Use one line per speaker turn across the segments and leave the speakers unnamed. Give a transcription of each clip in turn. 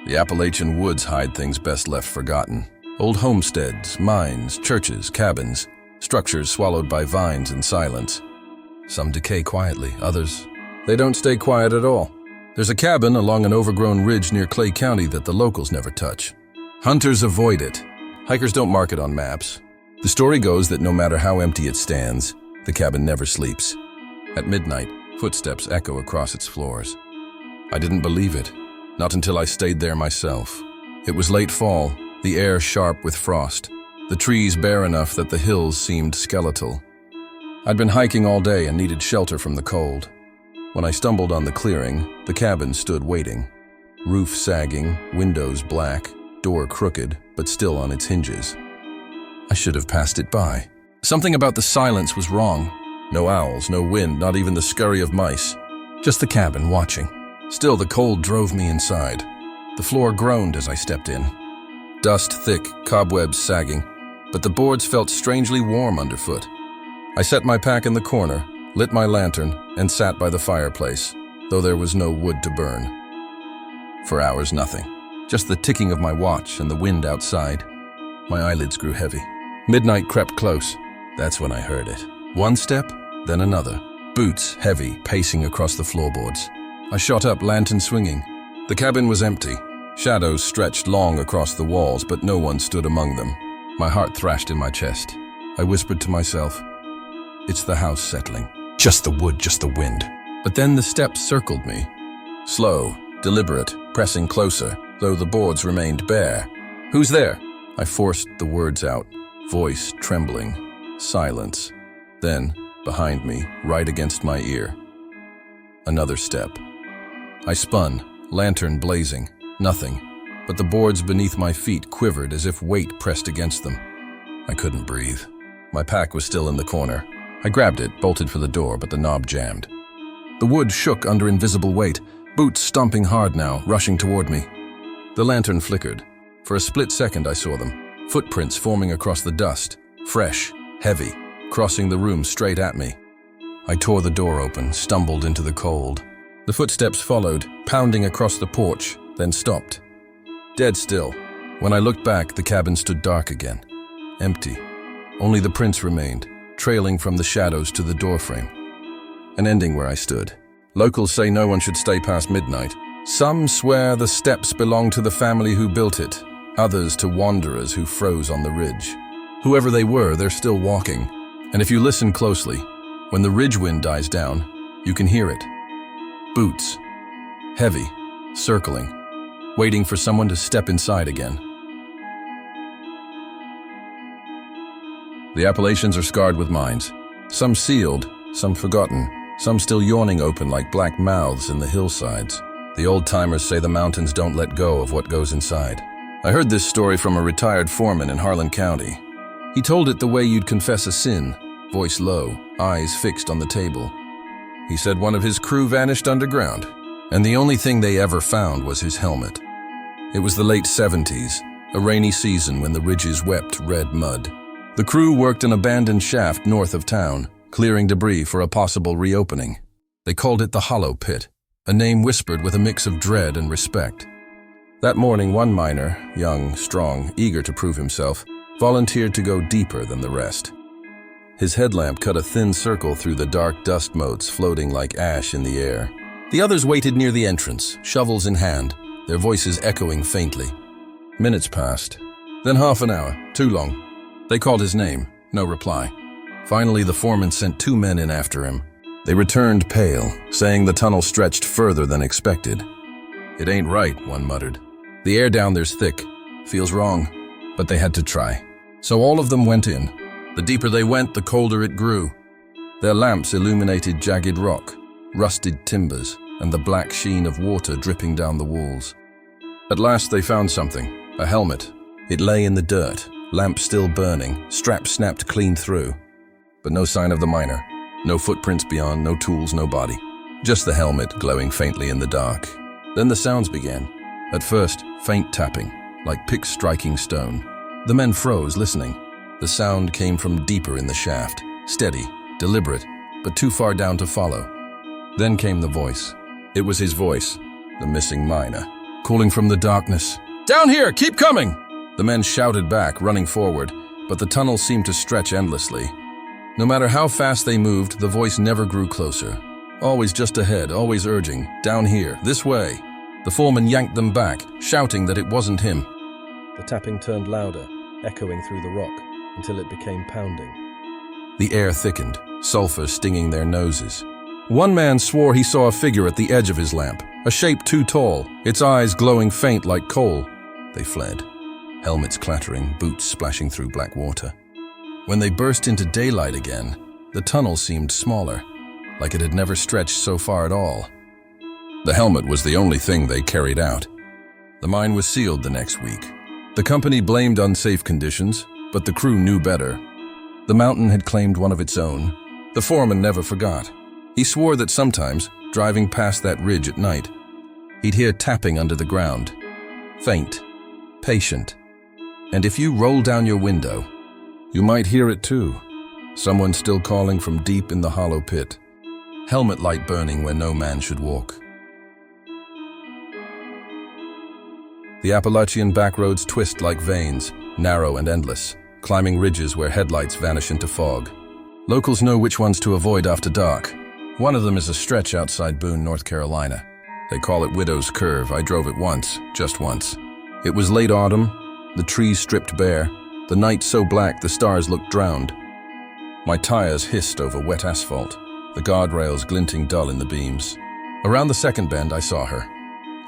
The Appalachian woods hide things best left forgotten. Old homesteads, mines, churches, cabins, structures swallowed by vines and silence. Some decay quietly, others, they don't stay quiet at all. There's a cabin along an overgrown ridge near Clay County that the locals never touch. Hunters avoid it. Hikers don't mark it on maps. The story goes that no matter how empty it stands, the cabin never sleeps. At midnight, footsteps echo across its floors. I didn't believe it, not until I stayed there myself. It was late fall, the air sharp with frost, the trees bare enough that the hills seemed skeletal. I'd been hiking all day and needed shelter from the cold. When I stumbled on the clearing, the cabin stood waiting. Roof sagging, windows black, door crooked, but still on its hinges. I should have passed it by. Something about the silence was wrong. No owls, no wind, not even the scurry of mice. Just the cabin watching. Still, the cold drove me inside. The floor groaned as I stepped in. Dust thick, cobwebs sagging, but the boards felt strangely warm underfoot. I set my pack in the corner, lit my lantern, and sat by the fireplace, though there was no wood to burn. For hours, nothing. Just the ticking of my watch and the wind outside. My eyelids grew heavy. Midnight crept close. That's when I heard it. One step, then another. Boots, heavy, pacing across the floorboards. I shot up, lantern swinging. The cabin was empty. Shadows stretched long across the walls, but no one stood among them. My heart thrashed in my chest. I whispered to myself, "It's the house settling. Just the wood, just the wind." But then the steps circled me. Slow, deliberate, pressing closer, though the boards remained bare. "Who's there?" I forced the words out, voice trembling. Silence. Then, behind me, right against my ear, another step. I spun, lantern blazing. Nothing, but the boards beneath my feet quivered as if weight pressed against them. I couldn't breathe. My pack was still in the corner. I grabbed it, bolted for the door, but the knob jammed. The wood shook under invisible weight, boots stomping hard now, rushing toward me. The lantern flickered. For a split second I saw them, footprints forming across the dust, fresh, heavy, crossing the room straight at me. I tore the door open, stumbled into the cold. The footsteps followed, pounding across the porch, then stopped. Dead still. When I looked back, the cabin stood dark again. Empty. Only the prints remained, trailing from the shadows to the doorframe. An ending where I stood. Locals say no one should stay past midnight. Some swear the steps belong to the family who built it, others to wanderers who froze on the ridge. Whoever they were, they're still walking. And if you listen closely, when the ridge wind dies down, you can hear it. Boots. Heavy. Circling. Waiting for someone to step inside again. The Appalachians are scarred with mines. Some sealed, some forgotten, some still yawning open like black mouths in the hillsides. The old-timers say the mountains don't let go of what goes inside. I heard this story from a retired foreman in Harlan County. He told it the way you'd confess a sin, voice low, eyes fixed on the table. He said one of his crew vanished underground, and the only thing they ever found was his helmet. It was the late 70s, a rainy season when the ridges wept red mud. The crew worked an abandoned shaft north of town, clearing debris for a possible reopening. They called it the Hollow Pit, a name whispered with a mix of dread and respect. That morning, one miner, young, strong, eager to prove himself, volunteered to go deeper than the rest. His headlamp cut a thin circle through the dark dust motes floating like ash in the air. The others waited near the entrance, shovels in hand, their voices echoing faintly. Minutes passed, then half an hour, too long. They called his name, no reply. Finally, the foreman sent 2 men in after him. They returned pale, saying the tunnel stretched further than expected. "It ain't right," one muttered. "The air down there's thick. Feels wrong." But they had to try. So all of them went in. The deeper they went, the colder it grew. Their lamps illuminated jagged rock, rusted timbers, and the black sheen of water dripping down the walls. At last they found something, a helmet. It lay in the dirt, lamp still burning, strap snapped clean through. But no sign of the miner. No footprints beyond, no tools, no body. Just the helmet glowing faintly in the dark. Then the sounds began. At first, faint tapping, like picks striking stone. The men froze, listening. The sound came from deeper in the shaft, steady, deliberate, but too far down to follow. Then came the voice. It was his voice, the missing miner. calling from the darkness. "Down here! Keep coming!" The men shouted back, running forward, but the tunnel seemed to stretch endlessly. No matter how fast they moved, the voice never grew closer. Always just ahead, always urging, "Down here, this way." The foreman yanked them back, shouting that it wasn't him. The tapping turned louder, echoing through the rock, until it became pounding. The air thickened, sulfur stinging their noses. One man swore he saw a figure at the edge of his lamp, a shape too tall, its eyes glowing faint like coal. They fled, helmets clattering, boots splashing through black water. When they burst into daylight again, the tunnel seemed smaller, like it had never stretched so far at all. The helmet was the only thing they carried out. The mine was sealed the next week. The company blamed unsafe conditions, but the crew knew better. The mountain had claimed one of its own. The foreman never forgot. He swore that sometimes, driving past that ridge at night, he'd hear tapping under the ground. Faint, patient. And if you roll down your window, you might hear it too. Someone still calling from deep in the hollow pit. Helmet light burning where no man should walk. The Appalachian backroads twist like veins, narrow and endless, climbing ridges where headlights vanish into fog. Locals know which ones to avoid after dark. One of them is a stretch outside Boone, North Carolina. They call it Widow's Curve. I drove it once, just once. It was late autumn, the trees stripped bare, the night so black the stars looked drowned. My tires hissed over wet asphalt, the guardrails glinting dull in the beams. Around the second bend I saw her.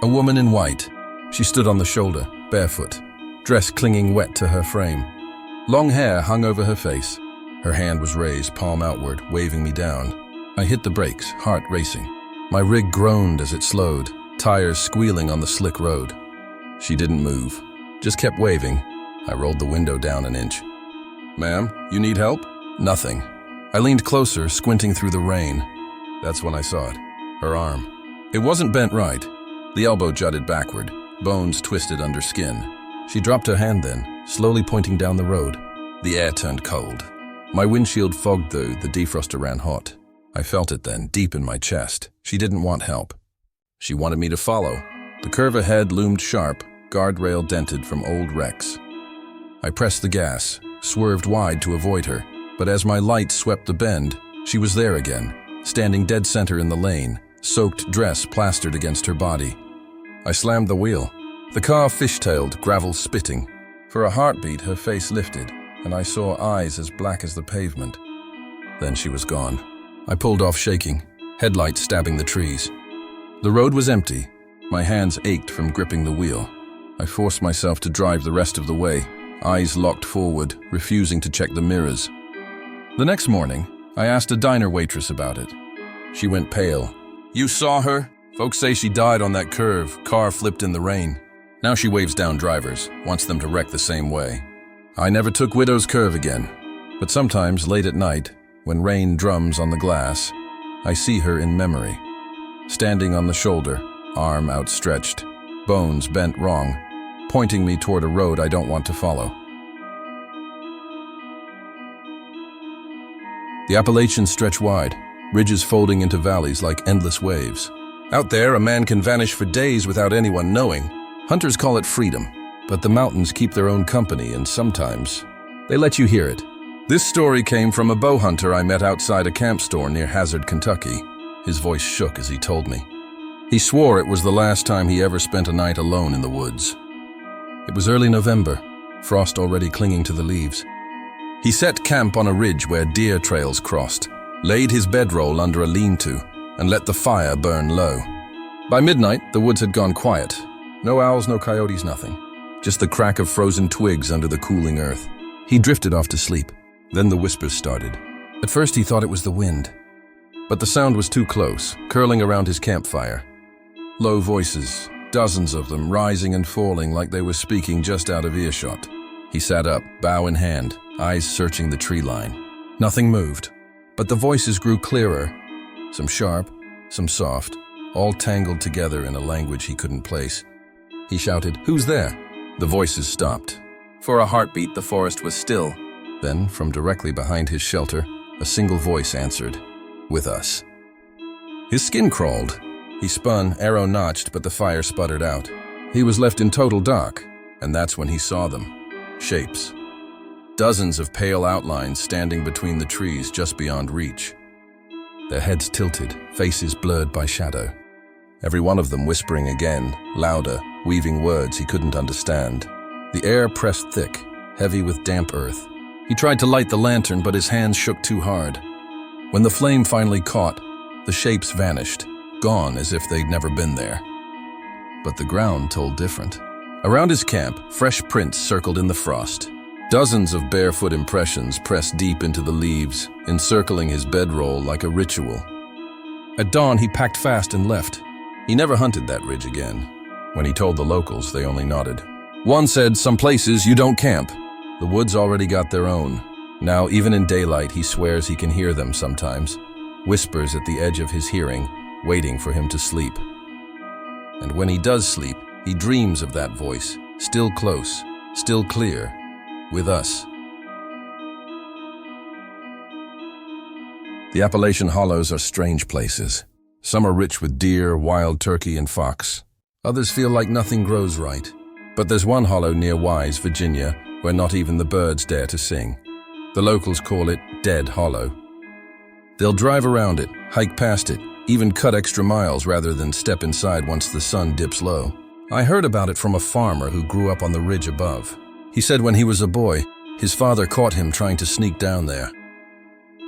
A woman in white. She stood on the shoulder, barefoot, dress clinging wet to her frame. Long hair hung over her face. Her hand was raised, palm outward, waving me down. I hit the brakes, heart racing. My rig groaned as it slowed, tires squealing on the slick road. She didn't move, just kept waving. I rolled the window down an inch. "Ma'am, you need help?" Nothing. I leaned closer, squinting through the rain. That's when I saw it. Her arm. It wasn't bent right. The elbow jutted backward, bones twisted under skin. She dropped her hand then, slowly pointing down the road. The air turned cold. My windshield fogged though, the defroster ran hot. I felt it then, deep in my chest. She didn't want help. She wanted me to follow. The curve ahead loomed sharp, guardrail dented from old wrecks. I pressed the gas, swerved wide to avoid her, but as my light swept the bend, she was there again, standing dead center in the lane, soaked dress plastered against her body. I slammed the wheel. The car fishtailed, gravel spitting. For a heartbeat, her face lifted, and I saw eyes as black as the pavement. Then she was gone. I pulled off shaking, headlights stabbing the trees. The road was empty. My hands ached from gripping the wheel. I forced myself to drive the rest of the way, eyes locked forward, refusing to check the mirrors. The next morning, I asked a diner waitress about it. She went pale. "You saw her? Folks say she died on that curve, car flipped in the rain." Now she waves down drivers, wants them to wreck the same way. I never took Widow's Curve again, but sometimes late at night, when rain drums on the glass, I see her in memory, standing on the shoulder, arm outstretched, bones bent wrong, pointing me toward a road I don't want to follow. The Appalachians stretch wide, ridges folding into valleys like endless waves. Out there, a man can vanish for days without anyone knowing. Hunters call it freedom, but the mountains keep their own company, and sometimes they let you hear it. This story came from a bow hunter I met outside a camp store near Hazard, Kentucky. His voice shook as he told me. He swore it was the last time he ever spent a night alone in the woods. It was early November, frost already clinging to the leaves. He set camp on a ridge where deer trails crossed, laid his bedroll under a lean-to, and let the fire burn low. By midnight, the woods had gone quiet. No owls, no coyotes, nothing. Just the crack of frozen twigs under the cooling earth. He drifted off to sleep. Then the whispers started. At first he thought it was the wind, but the sound was too close, curling around his campfire. Low voices, dozens of them, rising and falling like they were speaking just out of earshot. He sat up, bow in hand, eyes searching the tree line. Nothing moved, but the voices grew clearer, some sharp, some soft, all tangled together in a language he couldn't place. He shouted, "Who's there?" The voices stopped. For a heartbeat, the forest was still. Then, from directly behind his shelter, a single voice answered, "With us." His skin crawled. He spun, arrow notched, but the fire sputtered out. He was left in total dark, and that's when he saw them. Shapes. Dozens of pale outlines standing between the trees just beyond reach. Their heads tilted, faces blurred by shadow. Every one of them whispering again, louder, weaving words he couldn't understand. The air pressed thick, heavy with damp earth. He tried to light the lantern, but his hands shook too hard. When the flame finally caught, the shapes vanished, gone as if they'd never been there. But the ground told different. Around his camp, fresh prints circled in the frost. Dozens of barefoot impressions pressed deep into the leaves, encircling his bedroll like a ritual. At dawn, he packed fast and left. He never hunted that ridge again. When he told the locals, they only nodded. One said, "Some places you don't camp." The woods already got their own. Now, even in daylight, he swears he can hear them sometimes. Whispers at the edge of his hearing, waiting for him to sleep. And when he does sleep, he dreams of that voice, still close, still clear, with us. The Appalachian hollows are strange places. Some are rich with deer, wild turkey, and fox. Others feel like nothing grows right. But there's one hollow near Wise, Virginia, where not even the birds dare to sing. The locals call it Dead Hollow. They'll drive around it, hike past it, even cut extra miles rather than step inside once the sun dips low. I heard about it from a farmer who grew up on the ridge above. He said when he was a boy, his father caught him trying to sneak down there.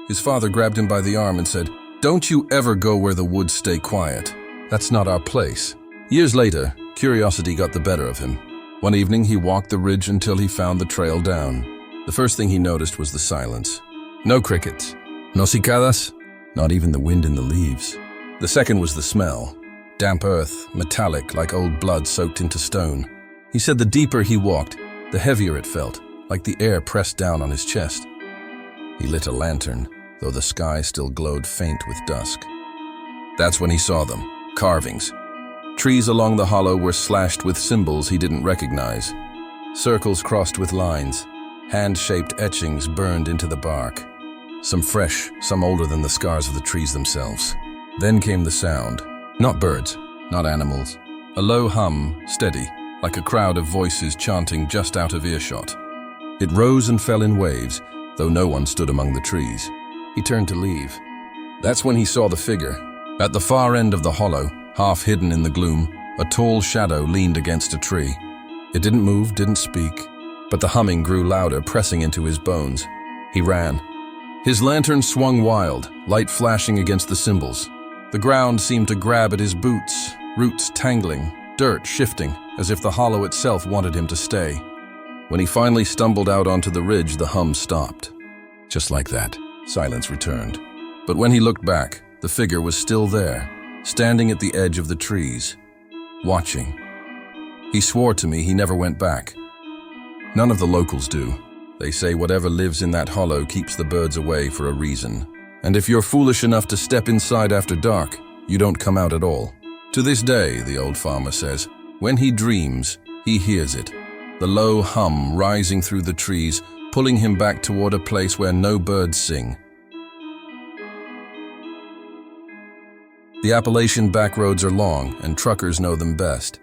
His father grabbed him by the arm and said, "Don't you ever go where the woods stay quiet. That's not our place." Years later, curiosity got the better of him. One evening, he walked the ridge until he found the trail down. The first thing he noticed was the silence. No crickets, no cicadas, not even the wind in the leaves. The second was the smell. Damp earth, metallic like old blood soaked into stone. He said the deeper he walked, the heavier it felt, like the air pressed down on his chest. He lit a lantern, though the sky still glowed faint with dusk. That's when he saw them, carvings. Trees along the hollow were slashed with symbols he didn't recognize. Circles crossed with lines, hand-shaped etchings burned into the bark. Some fresh, some older than the scars of the trees themselves. Then came the sound. Not birds, not animals. A low hum, steady, like a crowd of voices chanting just out of earshot. It rose and fell in waves, though no one stood among the trees. He turned to leave. That's when he saw the figure. At the far end of the hollow, half hidden in the gloom, a tall shadow leaned against a tree. It didn't move, didn't speak, but the humming grew louder, pressing into his bones. He ran. His lantern swung wild, light flashing against the symbols. The ground seemed to grab at his boots, roots tangling, dirt shifting, as if the hollow itself wanted him to stay. When he finally stumbled out onto the ridge, the hum stopped. Just like that, silence returned. But when he looked back, the figure was still there, standing at the edge of the trees, watching. He swore to me he never went back. None of the locals do. They say whatever lives in that hollow keeps the birds away for a reason. And if you're foolish enough to step inside after dark, you don't come out at all. To this day, the old farmer says, when he dreams, he hears it. The low hum rising through the trees, pulling him back toward a place where no birds sing. The Appalachian backroads are long, and truckers know them best.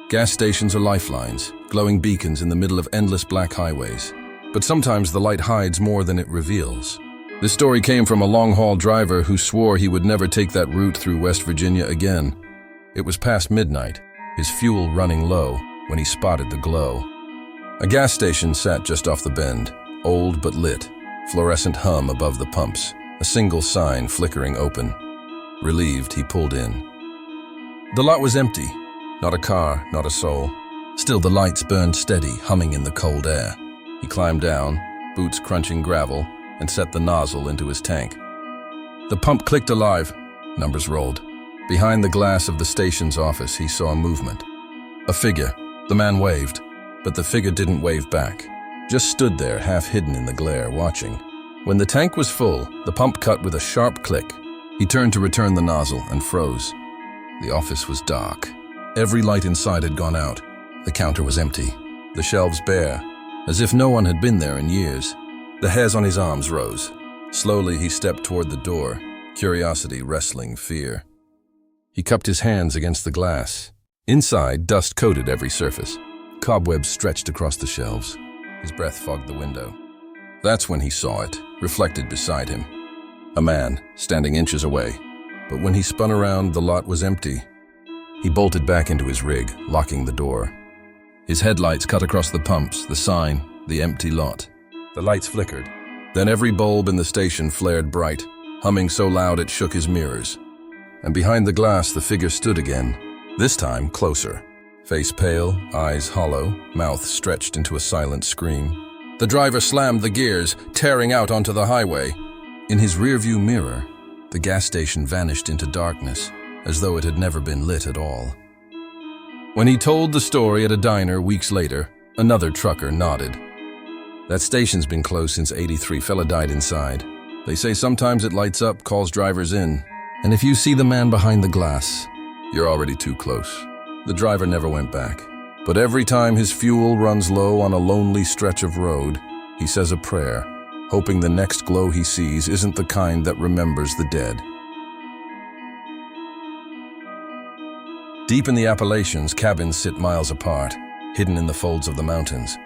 Gas stations are lifelines, glowing beacons in the middle of endless black highways. But sometimes the light hides more than it reveals. This story came from a long-haul driver who swore he would never take that route through West Virginia again. It was past midnight, his fuel running low, when he spotted the glow. A gas station sat just off the bend, old but lit, fluorescent hum above the pumps, a single sign flickering open. Relieved, he pulled in. The lot was empty. Not a car, not a soul. Still the lights burned steady, humming in the cold air. He climbed down, boots crunching gravel, and set the nozzle into his tank. The pump clicked alive. Numbers rolled. Behind the glass of the station's office, he saw movement. A figure. The man waved, but the figure didn't wave back. Just stood there, half hidden in the glare, watching. When the tank was full, the pump cut with a sharp click. He turned to return the nozzle and froze. The office was dark. Every light inside had gone out. The counter was empty. The shelves bare, as if no one had been there in years. The hairs on his arms rose. Slowly he stepped toward the door, curiosity wrestling fear. He cupped his hands against the glass. Inside, dust coated every surface. Cobwebs stretched across the shelves. His breath fogged the window. That's when he saw it, reflected beside him. A man, standing inches away. But when he spun around, the lot was empty. He bolted back into his rig, locking the door. His headlights cut across the pumps, the sign, the empty lot. The lights flickered. Then every bulb in the station flared bright, humming so loud it shook his mirrors. And behind the glass, the figure stood again, this time closer. Face pale, eyes hollow, mouth stretched into a silent scream. The driver slammed the gears, tearing out onto the highway. In his rearview mirror, the gas station vanished into darkness, as though it had never been lit at all. When he told the story at a diner weeks later, another trucker nodded. That station's been closed since '83. Fella died inside. They say sometimes it lights up, calls drivers in. And if you see the man behind the glass, you're already too close. The driver never went back. But every time his fuel runs low on a lonely stretch of road, he says a prayer, hoping the next glow he sees isn't the kind that remembers the dead. Deep in the Appalachians, cabins sit miles apart, hidden in the folds of the mountains.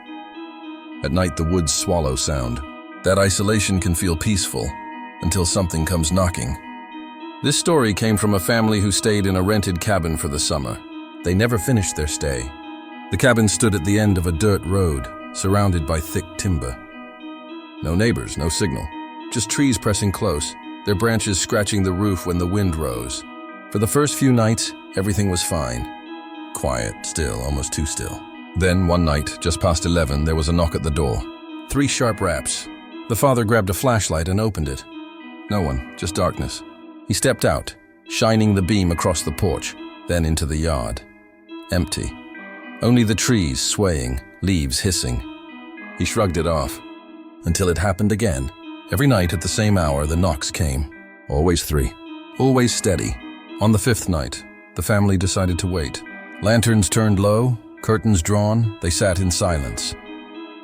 At night, the woods swallow sound. That isolation can feel peaceful until something comes knocking. This story came from a family who stayed in a rented cabin for the summer. They never finished their stay. The cabin stood at the end of a dirt road, surrounded by thick timber. No neighbors, no signal, just trees pressing close, their branches scratching the roof when the wind rose. For the first few nights, everything was fine. Quiet, still, almost too still. Then, one night, just past 11, there was a knock at the door. 3 sharp raps. The father grabbed a flashlight and opened it. No one, just darkness. He stepped out, shining the beam across the porch, then into the yard. Empty. Only the trees swaying, leaves hissing. He shrugged it off. Until it happened again. Every night at the same hour, the knocks came. Always 3. Always steady. On the 5th night, the family decided to wait. Lanterns turned low, curtains drawn, they sat in silence.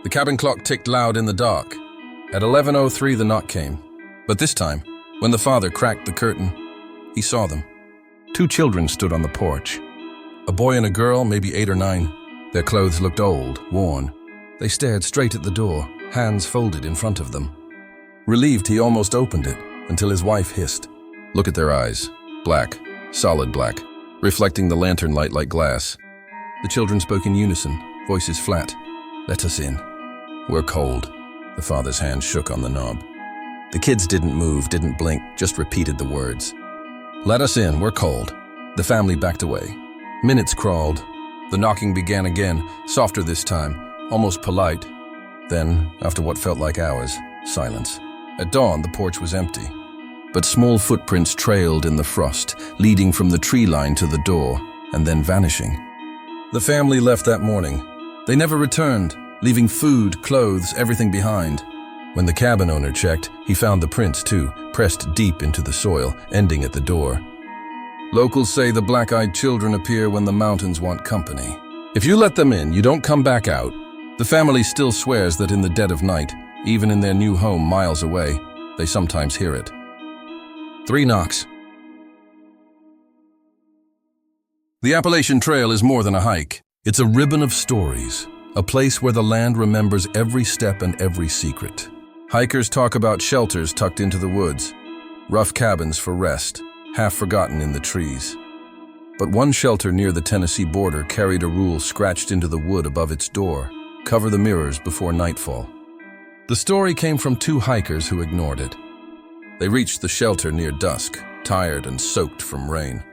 The cabin clock ticked loud in the dark. At 11:03, the knock came. But this time, when the father cracked the curtain, he saw them. 2 children stood on the porch. A boy and a girl, maybe 8 or 9. Their clothes looked old, worn. They stared straight at the door, hands folded in front of them. Relieved, he almost opened it, until his wife hissed. Look at their eyes. Black, solid black, reflecting the lantern light like glass. The children spoke in unison, voices flat. Let us in. We're cold. The father's hand shook on the knob. The kids didn't move, didn't blink, just repeated the words. Let us in, we're cold. The family backed away. Minutes crawled. The knocking began again, softer this time, almost polite. Then, after what felt like hours, silence. At dawn, the porch was empty. But small footprints trailed in the frost, leading from the tree line to the door, and then vanishing. The family left that morning. They never returned, leaving food, clothes, everything behind. When the cabin owner checked, he found the prints too, pressed deep into the soil, ending at the door. Locals say the black-eyed children appear when the mountains want company. If you let them in, you don't come back out. The family still swears that in the dead of night, even in their new home miles away, they sometimes hear it. 3 knocks. The Appalachian Trail is more than a hike. It's a ribbon of stories, a place where the land remembers every step and every secret. Hikers talk about shelters tucked into the woods, rough cabins for rest, half forgotten in the trees. But one shelter near the Tennessee border carried a rule scratched into the wood above its door: cover the mirrors before nightfall. The story came from 2 hikers who ignored it. They reached the shelter near dusk, tired and soaked from rain.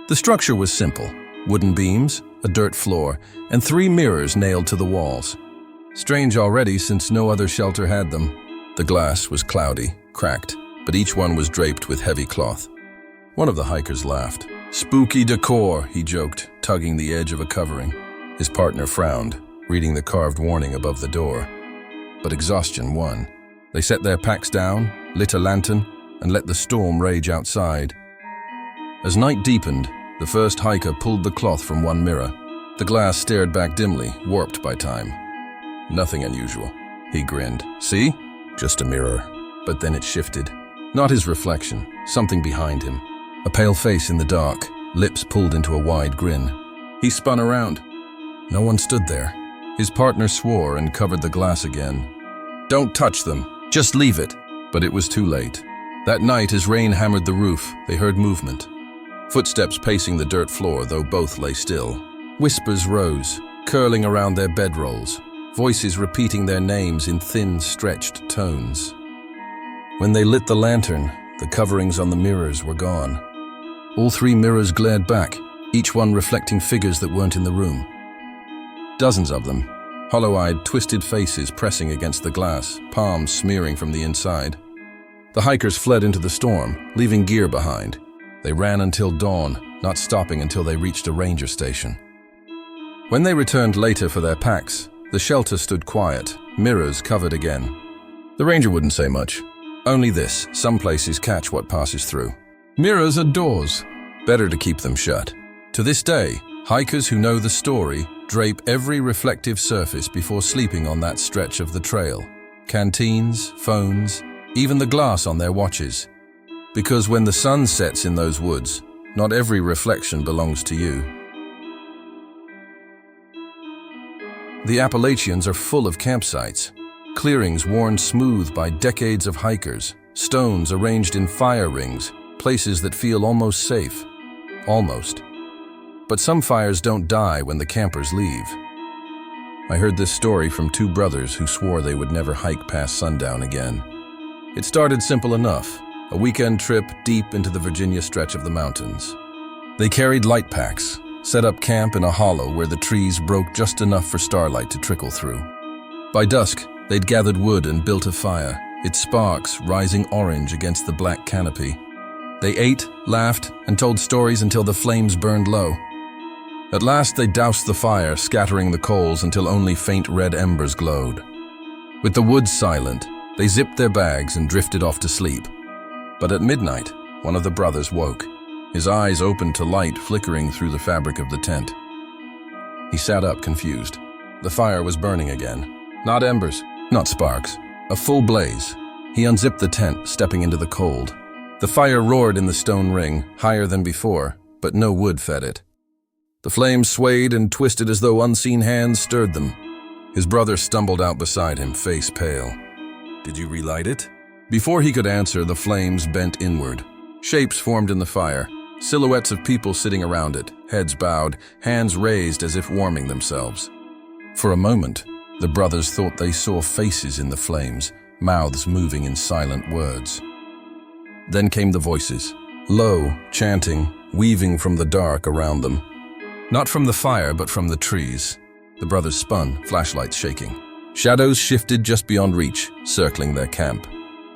The structure was simple: wooden beams, a dirt floor, and 3 mirrors nailed to the walls. Strange already, since no other shelter had them. The glass was cloudy, cracked, but each one was draped with heavy cloth. One of the hikers laughed. "Spooky decor," he joked, tugging the edge of a covering. His partner frowned, reading the carved warning above the door. But exhaustion won. They set their packs down, lit a lantern, and let the storm rage outside. As night deepened, the first hiker pulled the cloth from one mirror. The glass stared back dimly, warped by time. Nothing unusual. He grinned. "See? Just a mirror." But then it shifted. Not his reflection, something behind him. A pale face in the dark, lips pulled into a wide grin. He spun around. No one stood there. His partner swore and covered the glass again. "Don't touch them. Just leave it." But it was too late. That night, as rain hammered the roof, they heard movement. Footsteps pacing the dirt floor, though both lay still. Whispers rose, curling around their bedrolls, voices repeating their names in thin, stretched tones. When they lit the lantern, the coverings on the mirrors were gone. All three mirrors glared back, each one reflecting figures that weren't in the room. Dozens of them, hollow-eyed, twisted faces pressing against the glass, palms smearing from the inside. The hikers fled into the storm, leaving gear behind. They ran until dawn, not stopping until they reached a ranger station. When they returned later for their packs, the shelter stood quiet, mirrors covered again. The ranger wouldn't say much. Only this: some places catch what passes through. Mirrors are doors. Better to keep them shut. To this day, hikers who know the story drape every reflective surface before sleeping on that stretch of the trail. Canteens, phones, even the glass on their watches. Because when the sun sets in those woods, not every reflection belongs to you. The Appalachians are full of campsites. Clearings worn smooth by decades of hikers, stones arranged in fire rings, places that feel almost safe. Almost. But some fires don't die when the campers leave. I heard this story from two brothers who swore they would never hike past sundown again. It started simple enough, a weekend trip deep into the Virginia stretch of the mountains. They carried light packs, set up camp in a hollow where the trees broke just enough for starlight to trickle through. By dusk, they'd gathered wood and built a fire, its sparks rising orange against the black canopy. They ate, laughed, and told stories until the flames burned low. At last they doused the fire, scattering the coals until only faint red embers glowed. With the woods silent, they zipped their bags and drifted off to sleep. But at midnight, one of the brothers woke, his eyes opened to light flickering through the fabric of the tent. He sat up, confused. The fire was burning again. Not embers, not sparks, a full blaze. He unzipped the tent, stepping into the cold. The fire roared in the stone ring, higher than before, but no wood fed it. The flames swayed and twisted as though unseen hands stirred them. His brother stumbled out beside him, face pale. "Did you relight it?" Before he could answer, the flames bent inward. Shapes formed in the fire, silhouettes of people sitting around it, heads bowed, hands raised as if warming themselves. For a moment, the brothers thought they saw faces in the flames, mouths moving in silent words. Then came the voices, low, chanting, weaving from the dark around them. Not from the fire, but from the trees. The brothers spun, flashlights shaking. Shadows shifted just beyond reach, circling their camp.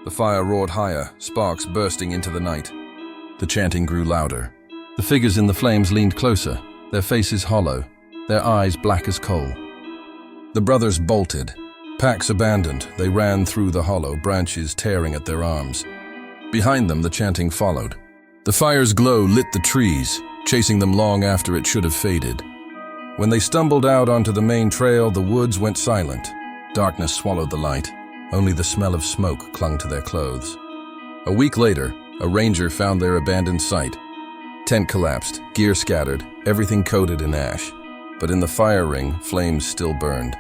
The fire roared higher, sparks bursting into the night. The chanting grew louder. The figures in the flames leaned closer, their faces hollow, their eyes black as coal. The brothers bolted. Packs abandoned, they ran through the hollow, branches tearing at their arms. Behind them, the chanting followed. The fire's glow lit the trees, chasing them long after it should have faded. When they stumbled out onto the main trail, the woods went silent. Darkness swallowed the light. Only the smell of smoke clung to their clothes. A week later, a ranger found their abandoned site. Tent collapsed, gear scattered, everything coated in ash. But in the fire ring, flames still burned.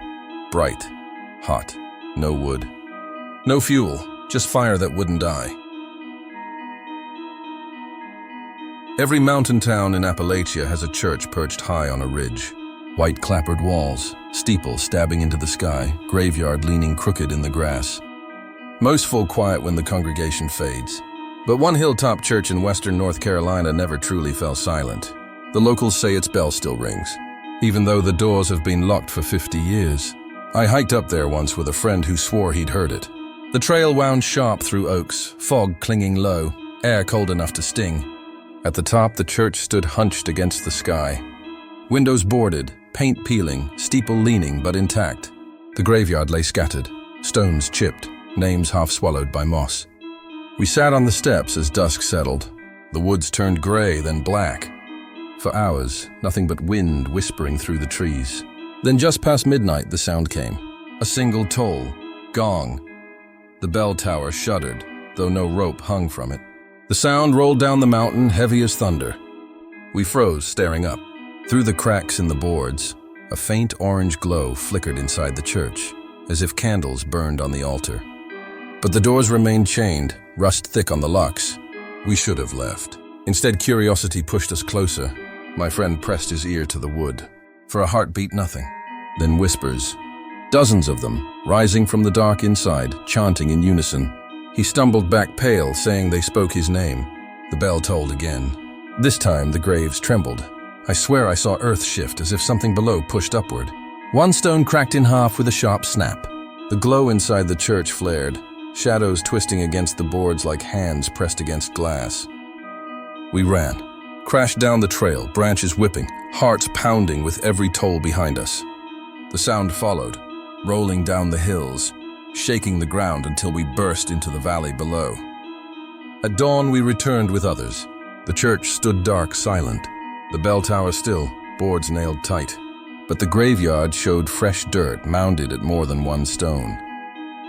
Bright, hot, no wood. No fuel, just fire that wouldn't die. Every mountain town in Appalachia has a church perched high on a ridge. White clappered walls, steeple stabbing into the sky, graveyard leaning crooked in the grass. Most fall quiet when the congregation fades. But one hilltop church in western North Carolina never truly fell silent. The locals say its bell still rings, even though the doors have been locked for 50 years. I hiked up there once with a friend who swore he'd heard it. The trail wound sharp through oaks, fog clinging low, air cold enough to sting. At the top, the church stood hunched against the sky. Windows boarded, paint peeling, steeple leaning but intact. The graveyard lay scattered, stones chipped, names half swallowed by moss. We sat on the steps as dusk settled. The woods turned gray, then black. For hours, nothing but wind whispering through the trees. Then just past midnight, the sound came. A single toll, gong. The bell tower shuddered, though no rope hung from it. The sound rolled down the mountain, heavy as thunder. We froze, staring up. Through the cracks in the boards, a faint orange glow flickered inside the church, as if candles burned on the altar. But the doors remained chained, rust thick on the locks. We should have left. Instead, curiosity pushed us closer. My friend pressed his ear to the wood. For a heartbeat, nothing. Then whispers. Dozens of them, rising from the dark inside, chanting in unison. He stumbled back pale, saying they spoke his name. The bell tolled again. This time, the graves trembled. I swear I saw earth shift as if something below pushed upward. One stone cracked in half with a sharp snap. The glow inside the church flared, shadows twisting against the boards like hands pressed against glass. We ran, crashed down the trail, branches whipping, hearts pounding with every toll behind us. The sound followed, rolling down the hills, shaking the ground until we burst into the valley below. At dawn, we returned with others. The church stood dark, silent. The bell tower still, boards nailed tight. But the graveyard showed fresh dirt mounded at more than one stone.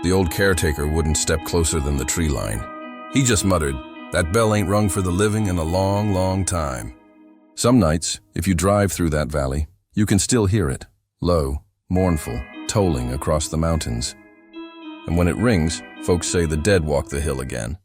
The old caretaker wouldn't step closer than the tree line. He just muttered, "That bell ain't rung for the living in a long, long time." Some nights, if you drive through that valley, you can still hear it, low, mournful, tolling across the mountains. And when it rings, folks say the dead walk the hill again.